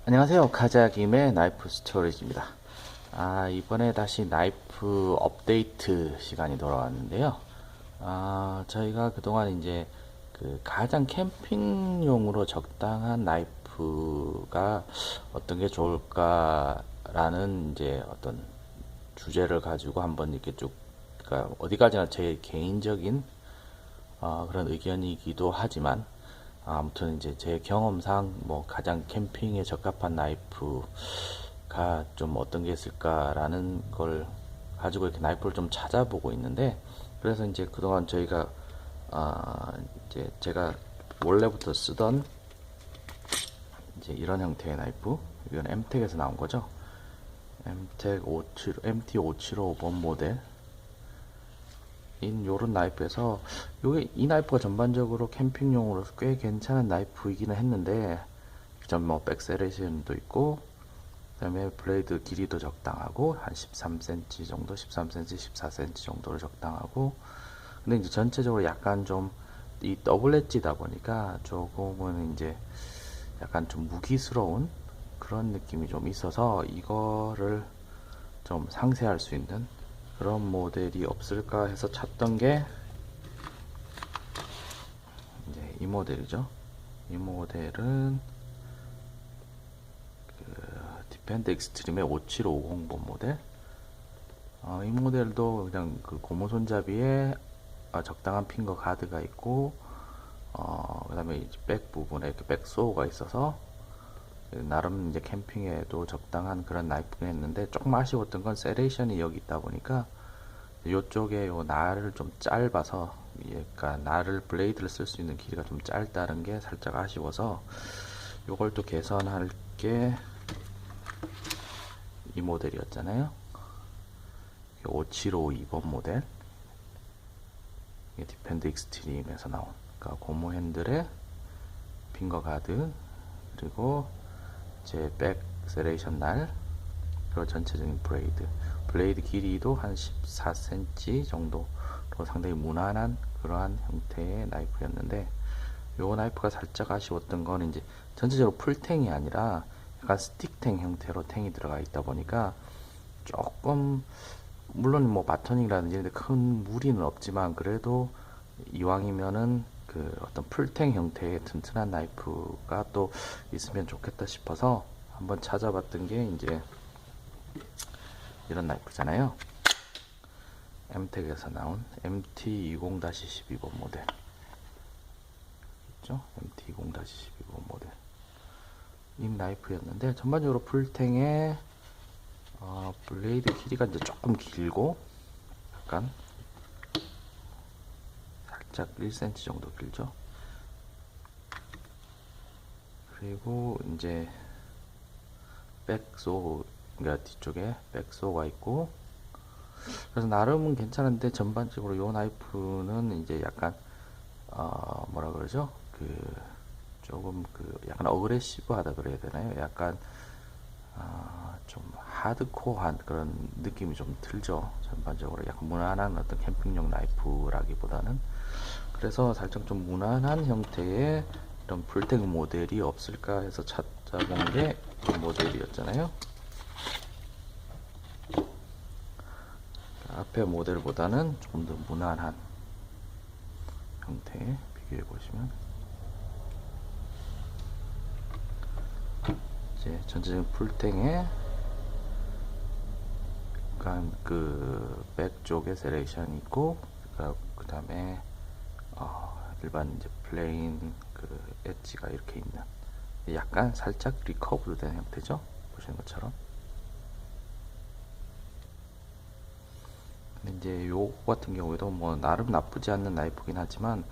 안녕하세요. 카자김의 나이프 스토리지입니다. 이번에 다시 나이프 업데이트 시간이 돌아왔는데요. 저희가 그동안 이제 그 가장 캠핑용으로 적당한 나이프가 어떤 게 좋을까라는 이제 어떤 주제를 가지고 한번 이렇게 쭉, 그러니까 어디까지나 제 개인적인 그런 의견이기도 하지만 아무튼 이제 제 경험상 뭐 가장 캠핑에 적합한 나이프가 좀 어떤 게 있을까라는 걸 가지고 이렇게 나이프를 좀 찾아보고 있는데, 그래서 이제 그동안 저희가 이제 제가 원래부터 쓰던 이제 이런 형태의 나이프, 이건 엠텍에서 나온 거죠. 엠텍 57, MT575번 모델 인 요런 나이프에서, 요게 이 나이프가 전반적으로 캠핑용으로 꽤 괜찮은 나이프이기는 했는데, 뭐 백세레이션도 있고, 그다음에 블레이드 길이도 적당하고 한 13cm 정도, 13cm, 14cm 정도로 적당하고. 근데 이제 전체적으로 약간 좀 이 더블 엣지다 보니까 조금은 이제 약간 좀 무기스러운 그런 느낌이 좀 있어서, 이거를 좀 상세할 수 있는 그런 모델이 없을까 해서 찾던 게 이제 이 모델이죠. 이 모델은 디펜드 익스트림의 5750번 모델. 이 모델도 그냥 그 고무 손잡이에 적당한 핑거 가드가 있고, 그 다음에 백 부분에 이렇게 백소가 있어서 나름 이제 캠핑에도 적당한 그런 나이프긴 했는데, 조금 아쉬웠던 건 세레이션이 여기 있다 보니까 요쪽에 요 날을 좀 짧아서, 그러니까 날을 블레이드를 쓸 수 있는 길이가 좀 짧다는 게 살짝 아쉬워서, 요걸 또 개선할 게 이 모델이었잖아요. 5752번 모델. 이게 디펜드 익스트림에서 나온, 그러니까 고무 핸들에 핑거 가드, 그리고 제 백 세레이션 날, 그리고 전체적인 블레이드 길이도 한 14cm 정도로 상당히 무난한 그러한 형태의 나이프였는데, 요 나이프가 살짝 아쉬웠던 거는 이제 전체적으로 풀탱이 아니라 약간 스틱탱 형태로 탱이 들어가 있다 보니까, 조금 물론 뭐 바터닝이라든지 이런 데 큰 무리는 없지만, 그래도 이왕이면은 그 어떤 풀탱 형태의 튼튼한 나이프가 또 있으면 좋겠다 싶어서 한번 찾아봤던 게 이제 이런 나이프잖아요. 엠텍에서 나온 MT20-12번 모델 있죠? MT20-12번 모델 이 나이프였는데, 전반적으로 풀탱에 블레이드 길이가 이제 조금 길고, 약간 살짝 1cm 정도 길죠. 그리고 이제 백소, 그러니까 뒤쪽에 백소가 있고, 그래서 나름은 괜찮은데, 전반적으로 이 나이프는 이제 약간 뭐라 그러죠? 그 조금 그 약간 어그레시브하다 그래야 되나요? 약간 좀 하드코어한 그런 느낌이 좀 들죠. 전반적으로 약간 무난한 어떤 캠핑용 나이프라기보다는. 그래서 살짝 좀 무난한 형태의 이런 풀텍 모델이 없을까 해서 찾아본 게 이 모델이었잖아요. 앞에 모델보다는 조금 더 무난한 형태 비교해 보시면, 이제 전체적인 풀탱에 그 백 쪽에 세레이션이 있고, 그 다음에 일반 이제 플레인 그 엣지가 이렇게 있는, 약간 살짝 리커브도 되는 형태죠. 보시는 것처럼. 근데 이제 요 같은 경우에도 뭐 나름 나쁘지 않는 나이프긴 하지만,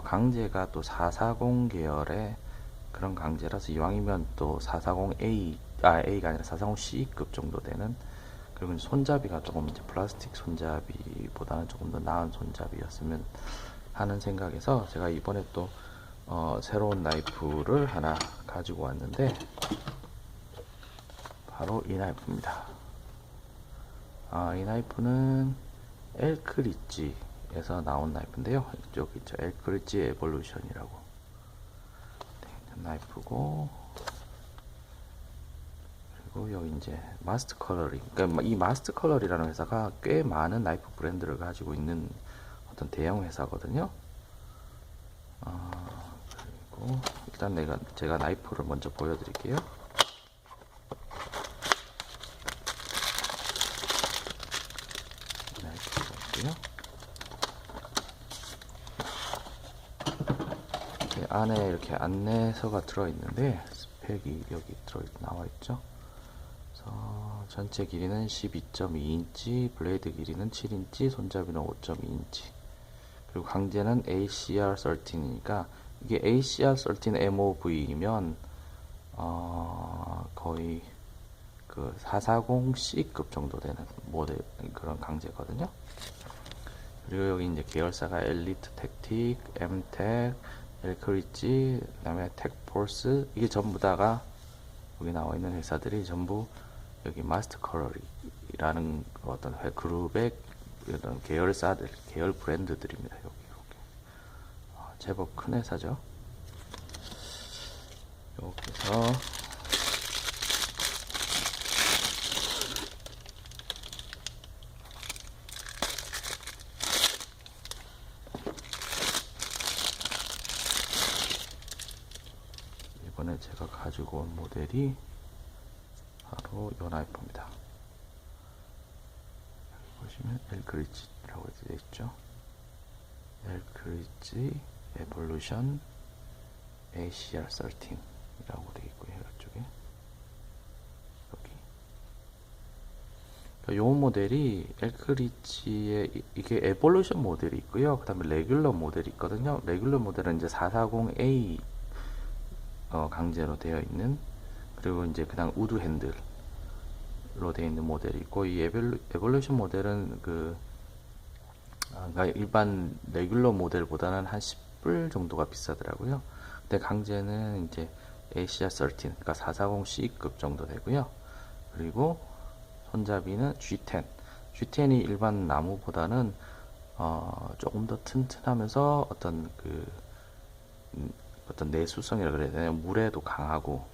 강제가 또 440 계열의 그런 강제라서, 이왕이면 또 440A, A가 아니라 440C급 정도 되는, 그리고 손잡이가 조금 이제 플라스틱 손잡이보다는 조금 더 나은 손잡이였으면 하는 생각에서, 제가 이번에 또 새로운 나이프를 하나 가지고 왔는데, 바로 이 나이프입니다. 이 나이프는 엘크리찌에서 나온 나이프인데요. 이쪽 있죠. 엘크리찌 에볼루션이라고 나이프고, 그리고 여기 이제 마스터 컬러리. 그러니까 이 마스터 컬러리라는 회사가 꽤 많은 나이프 브랜드를 가지고 있는 어떤 대형 회사거든요. 그리고 일단 제가 나이프를 먼저 보여드릴게요. 나이프가 있고요. 안에 이렇게 안내서가 들어있는데 스펙이 여기 나와있죠. 그래서 전체 길이는 12.2인치, 블레이드 길이는 7인치, 손잡이는 5.2인치. 그리고 강제는 ACR13이니까 이게 ACR13 MOV이면 거의 그 440C급 정도 되는 모델 그런 강제거든요. 그리고 여기 이제 계열사가 엘리트 택틱, 엠텍, 엘크리지, 그다음에 텍포스. 이게 전부 다가 여기 나와 있는 회사들이 전부 여기 마스터 컬러리라는 어떤 그룹의 이런 계열사들, 계열 브랜드들입니다. 여기 제법 큰 회사죠. 여기서 이번에 제가 가지고 온 모델이 바로 이 나이프입니다. 여기 보시면 엘크리지라고 되어 있죠. 엘크리지 에볼루션 ACR13이라고 되어 있고요. 이쪽에 여기 이 모델이 엘크리지의 이게 에볼루션 모델이 있고요. 그 다음에 레귤러 모델이 있거든요. 레귤러 모델은 이제 440A 강제로 되어 있는, 그리고 이제 그냥 우드 핸들로 되어 있는 모델이 있고, 이 에볼루션 모델은 그러니까 일반 레귤러 모델보다는 한 10불 정도가 비싸더라고요. 근데 강제는 이제 ACR13, 그러니까 440C급 정도 되고요. 그리고 손잡이는 G10. G10이 일반 나무보다는 조금 더 튼튼하면서 어떤 내수성이라 그래야 되나요? 물에도 강하고,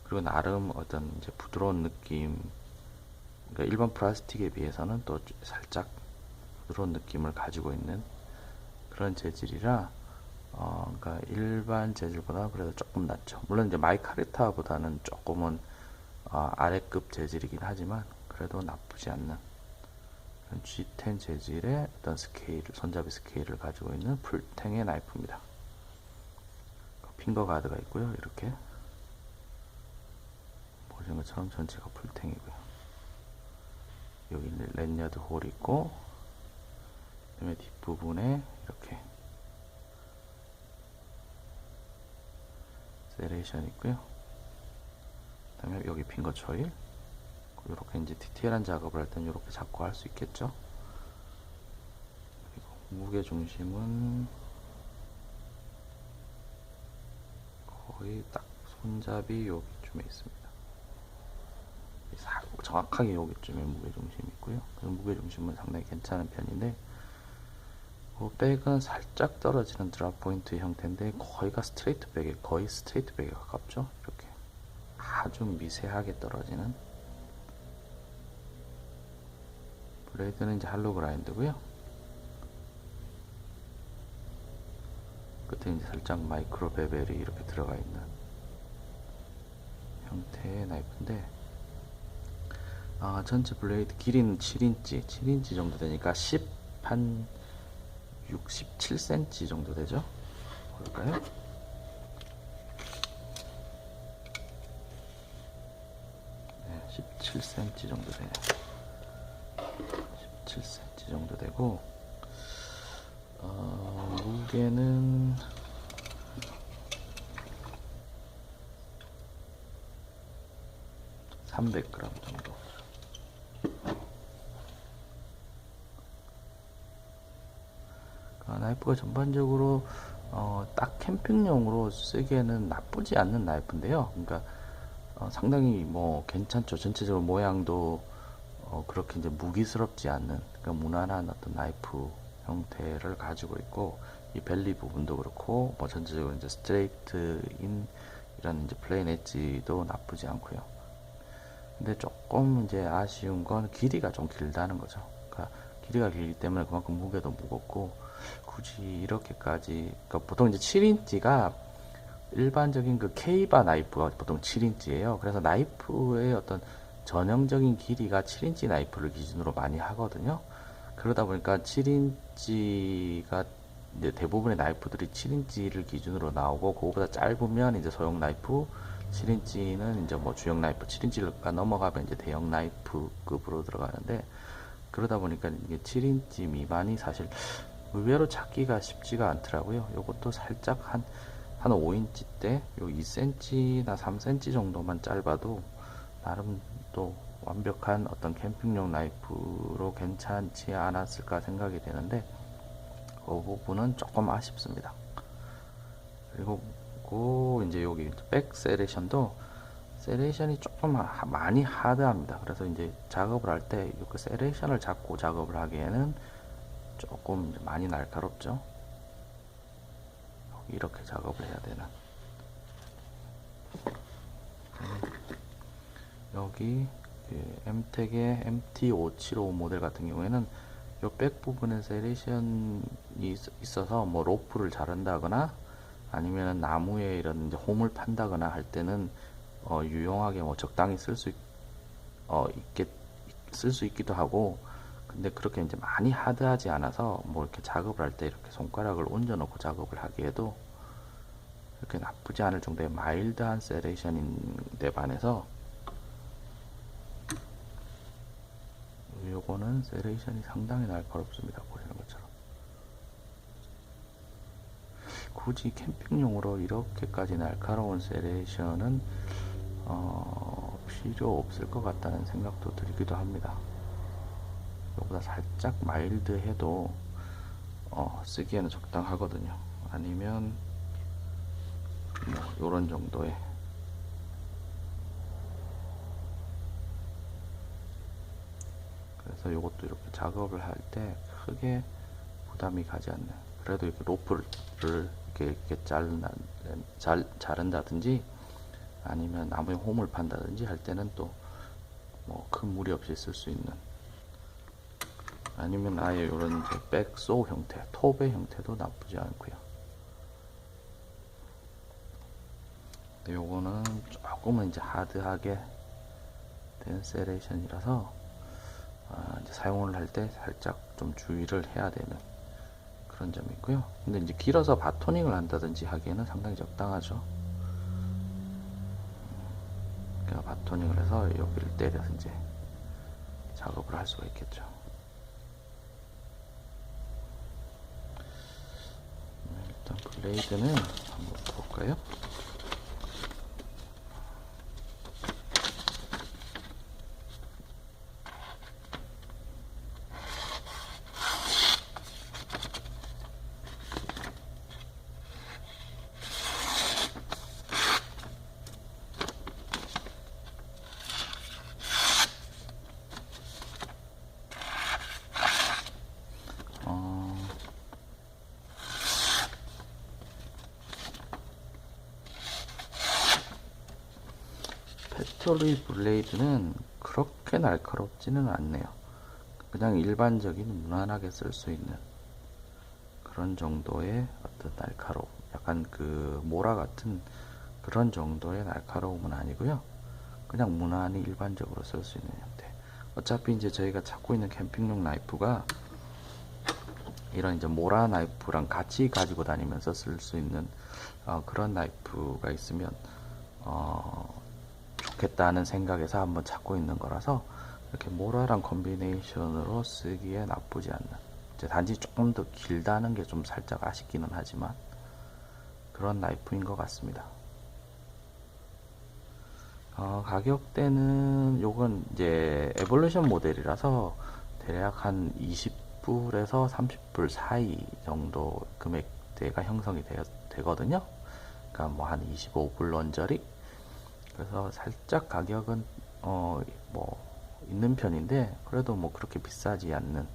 그리고 나름 어떤 이제 부드러운 느낌, 그러니까 일반 플라스틱에 비해서는 또 살짝 부드러운 느낌을 가지고 있는 그런 재질이라, 그러니까 일반 재질보다 그래도 조금 낫죠. 물론 이제 마이카레타보다는 조금은 아래급 재질이긴 하지만 그래도 나쁘지 않는 G10 재질의 어떤 손잡이 스케일을 가지고 있는 풀탱의 나이프입니다. 핑거 가드가 있고요. 이렇게 보시는 것처럼 전체가 풀탱이고요. 여기 랜야드 홀이 있고, 그다음에 뒷부분에 이렇게 세레이션이 있고요. 그다음에 여기 핑거 초일, 이렇게 이제 디테일한 작업을 할 때는 이렇게 잡고 할 수 있겠죠. 그리고 무게 중심은 거의 딱 손잡이 여기쯤에 있습니다. 정확하게 여기쯤에 무게 중심이 있고요. 무게 중심은 상당히 괜찮은 편인데, 백은 살짝 떨어지는 드랍 포인트 형태인데 거의 스트레이트 백에 가깝죠. 이렇게 아주 미세하게 떨어지는. 블레이드는 이제 할로 그라인드고요. 끝에 이제 살짝 마이크로 베벨이 이렇게 들어가 있는 형태의 나이프인데, 전체 블레이드 길이는 7인치 정도 되니까 한 67cm 정도 되죠? 볼까요? 네, 17cm 정도 돼요. 17cm 정도 되고, 무게는 300g 정도. 나이프가 전반적으로 딱 캠핑용으로 쓰기에는 나쁘지 않는 나이프인데요. 그러니까 상당히 뭐 괜찮죠. 전체적으로 모양도 그렇게 이제 무기스럽지 않는, 그러니까 무난한 어떤 나이프 형태를 가지고 있고, 이 벨리 부분도 그렇고, 뭐 전체적으로 이제 스트레이트인 이런 이제 플레인 엣지도 나쁘지 않고요. 그리고 이제 이 벨리 부분도 그렇고, 뭐 전체적으로 이제 스트레이트인 이런 이제 플레인 엣지도 나쁘지 않고요. 그리고 이제 이 벨리 부분도 그렇고, 뭐 전체적으로 이제 스트레이트인 이런 이제 플레인 엣지도 나쁘지 않고요. 근데 조금 이제 아쉬운 건 길이가 좀 길다는 거죠. 그러니까 길이가 길기 때문에 그만큼 무게도 무겁고 굳이 이렇게까지, 그러니까 보통 이제 7인치가 일반적인 그 K바 나이프가 보통 7인치예요. 그래서 나이프의 어떤 전형적인 길이가 7인치 나이프를 기준으로 많이 하거든요. 그러다 보니까 7인치가 이제 대부분의 나이프들이 7인치를 기준으로 나오고, 그거보다 짧으면 이제 소형 나이프, 7인치는 이제 뭐 주형 나이프, 7인치가 넘어가면 이제 대형 나이프급으로 들어가는데, 그러다 보니까 이게 7인치 미만이 사실 의외로 찾기가 쉽지가 않더라고요. 요것도 살짝 한 5인치대, 요 2cm나 3cm 정도만 짧아도 나름 또 완벽한 어떤 캠핑용 나이프로 괜찮지 않았을까 생각이 되는데, 그 부분은 조금 아쉽습니다. 그리고 이제 여기 백 세레션도 세레션이 조금 많이 하드합니다. 그래서 이제 작업을 할 때 그 세레션을 잡고 작업을 하기에는 조금 많이 날카롭죠. 이렇게 작업을 해야 되는. 여기 엠텍의 MT575 모델 같은 경우에는 요 백 부분에 세레션이 있어서 뭐 로프를 자른다거나 아니면 나무에 이런 이제 홈을 판다거나 할 때는 유용하게 뭐 적당히 쓸 수 있기도 하고, 근데 그렇게 이제 많이 하드하지 않아서 뭐 이렇게 작업을 할 때 이렇게 손가락을 얹어 놓고 작업을 하기에도 이렇게 나쁘지 않을 정도의 마일드한 세레션인데 반해서 요거는 세레이션이 상당히 날카롭습니다. 보시는 것처럼. 굳이 캠핑용으로 이렇게까지 날카로운 세레이션은 필요 없을 것 같다는 생각도 들기도 합니다. 요보다 살짝 마일드해도 쓰기에는 적당하거든요. 아니면 뭐 요런 정도의, 그래서 이것도 이렇게 작업을 할 때 크게 부담이 가지 않는, 그래도 이렇게 로프를 이렇게 자른다든지 아니면 나무에 홈을 판다든지 할 때는 또 뭐 큰 무리 없이 쓸 수 있는, 아니면 아예 이런 백소 형태, 톱의 형태도 나쁘지 않고요. 근데 요거는 조금은 이제 하드하게 된 세레이션이라서 이제 사용을 할 때 살짝 좀 주의를 해야 되는 그런 점이 있고요. 근데 이제 길어서 바토닝을 한다든지 하기에는 상당히 적당하죠. 그러니까 바토닝을 해서 여기를 때려서 이제 작업을 할 수가 있겠죠. 일단 블레이드는 한번 볼까요? 패스토리 블레이드는 그렇게 날카롭지는 않네요. 그냥 일반적인 무난하게 쓸 수 있는 그런 정도의 어떤 날카로움, 약간 그 모라 같은 그런 정도의 날카로움은 아니고요. 그냥 무난히 일반적으로 쓸 수 있는 형태. 어차피 이제 저희가 찾고 있는 캠핑용 나이프가 이런 이제 모라 나이프랑 같이 가지고 다니면서 쓸 수 있는 그런 나이프가 있으면 좋겠다는 생각에서 한번 찾고 있는 거라서, 이렇게 모라랑 콤비네이션으로 쓰기에 나쁘지 않는, 이제 단지 조금 더 길다는 게 좀 살짝 아쉽기는 하지만 그런 나이프인 것 같습니다. 가격대는 요건 이제 에볼루션 모델이라서 대략 한 20불에서 30불 사이 정도 금액대가 형성이 되거든요. 그러니까 뭐 한 25불 런저리. 그래서 살짝 가격은 뭐 있는 편인데, 그래도 뭐 그렇게 비싸지 않는,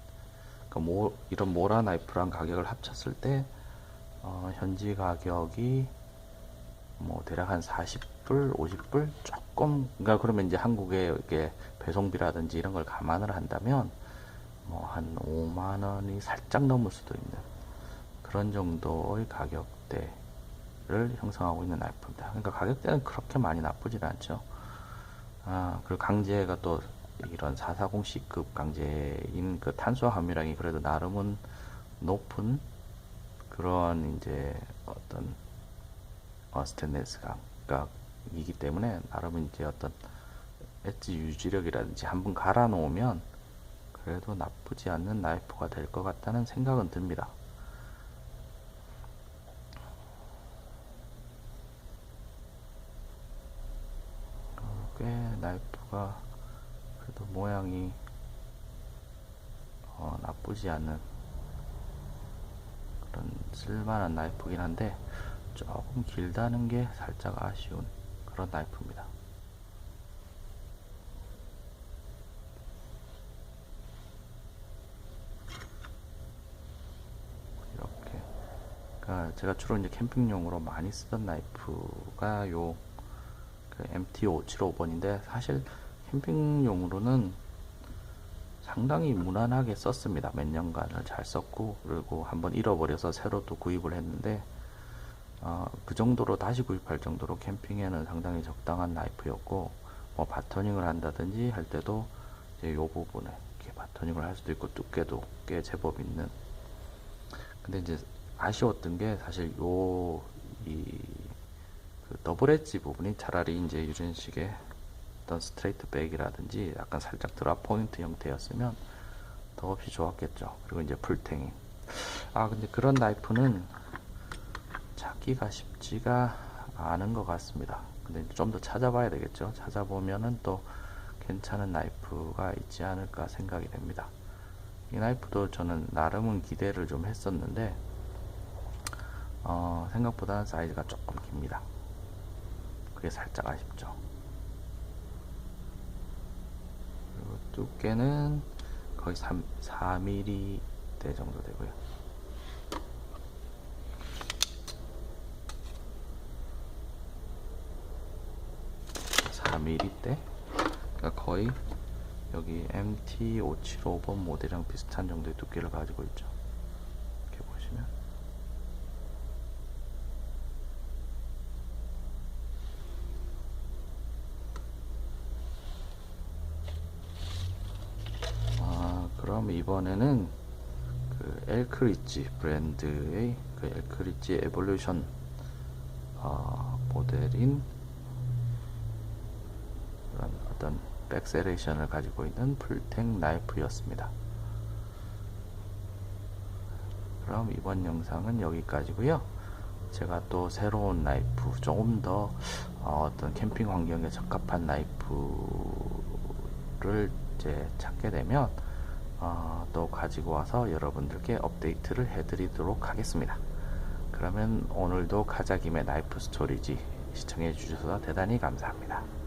그러니까 이런 모라 나이프랑 가격을 합쳤을 때 현지 가격이 뭐 대략 한 40불 40불, 50불 조금, 그러니까 그러면 이제 한국에 이렇게 배송비라든지 이런 걸 감안을 한다면 뭐 한 5만 원이 살짝 넘을 수도 있는 그런 정도의 가격대를 형성하고 있는 나이프입니다. 그러니까 가격대는 그렇게 많이 나쁘진 않죠. 그리고 강제가 또 이런 440C급 강제인 그 탄소 함유량이 그래도 나름은 높은 그런 이제 어떤 스테인리스 각이기 때문에 나름 이제 어떤 엣지 유지력이라든지 한번 갈아 놓으면 그래도 나쁘지 않는 나이프가 될 것 같다는 생각은 듭니다. 꽤 나이프가 그래도 모양이 나쁘지 않은 그런 쓸만한 나이프긴 한데 조금 길다는 게 살짝 아쉬운 그런 나이프입니다. 이렇게 그러니까 제가 주로 이제 캠핑용으로 많이 쓰던 나이프가 요 그 MT575번인데 사실 캠핑용으로는 상당히 무난하게 썼습니다. 몇 년간을 잘 썼고, 그리고 한번 잃어버려서 새로 또 구입을 했는데 그 정도로 다시 구입할 정도로 캠핑에는 상당히 적당한 나이프였고, 뭐 바터닝을 한다든지 할 때도 이제 요 부분에 이렇게 바터닝을 할 수도 있고 두께도 꽤 제법 있는. 근데 이제 아쉬웠던 게 사실 그 더블 엣지 부분이 차라리 이제 이런 식의 어떤 스트레이트 백이라든지 약간 살짝 드랍 포인트 형태였으면 더없이 좋았겠죠. 그리고 이제 풀탱이. 근데 그런 나이프는 찾기가 쉽지가 않은 것 같습니다. 근데 좀 더 찾아봐야 되겠죠. 찾아보면은 또 괜찮은 나이프가 있지 않을까 생각이 됩니다. 이 나이프도 저는 나름은 기대를 좀 했었는데 생각보다는 사이즈가 조금 깁니다. 그게 살짝 아쉽죠. 그리고 두께는 거의 4mm대 정도 되고요. 4mm대? 그러니까 거의 여기 MT575번 모델이랑 비슷한 정도의 두께를 가지고 있죠. 이렇게 보시면 그럼 이번에는 그 엘크리치 브랜드의 그 엘크리치 에볼루션 모델인 그런 어떤 백세레이션을 가지고 있는 풀탱 나이프였습니다. 그럼 이번 영상은 여기까지고요. 제가 또 새로운 나이프, 조금 더 어떤 캠핑 환경에 적합한 나이프를 이제 찾게 되면 또 가지고 와서 여러분들께 업데이트를 해드리도록 하겠습니다. 그러면 오늘도 가자김의 나이프 스토리지 시청해 주셔서 대단히 감사합니다.